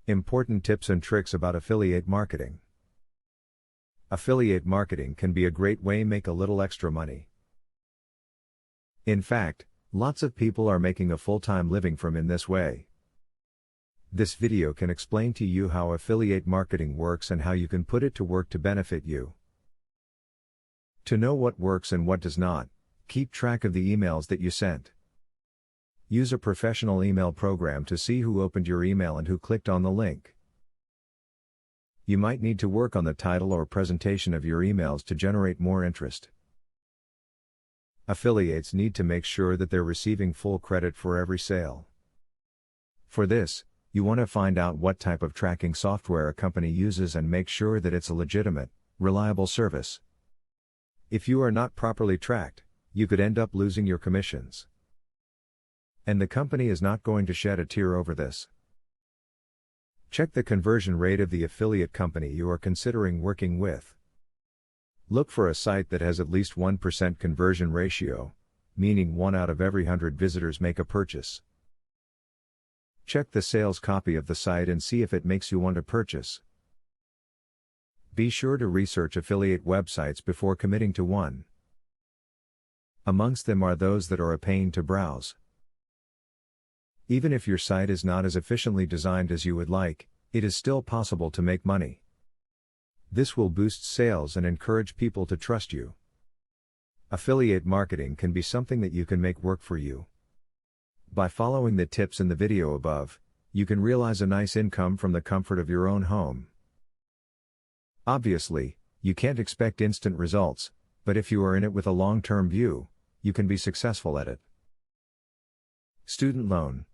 Important tips and tricks about affiliate marketing. Affiliate marketing can be a great way to make a little extra money. In fact, lots of people are making a full-time living from in this way. This video can explain to you how affiliate marketing works and how you can put it to work to benefit you. To know what works and what does not, keep track of the emails that you sent. Use a professional email program to see who opened your email and who clicked on the link. You might need to work on the title or presentation of your emails to generate more interest. Affiliates need to make sure that they're receiving full credit for every sale. For this, you want to find out what type of tracking software a company uses and make sure that it's a legitimate, reliable service. If you are not properly tracked, you could end up losing your commissions. And the company is not going to shed a tear over this. Check the conversion rate of the affiliate company you are considering working with. Look for a site that has at least 1% conversion ratio, meaning 1 out of every 100 visitors make a purchase. Check the sales copy of the site and see if it makes you want to purchase. Be sure to research affiliate websites before committing to one. Amongst them are those that are a pain to browse. Even if your site is not as efficiently designed as you would like, it is still possible to make money. This will boost sales and encourage people to trust you. Affiliate marketing can be something that you can make work for you. By following the tips in the video above, you can realize a nice income from the comfort of your own home. Obviously, you can't expect instant results, but if you are in it with a long-term view, you can be successful at it. Student loan.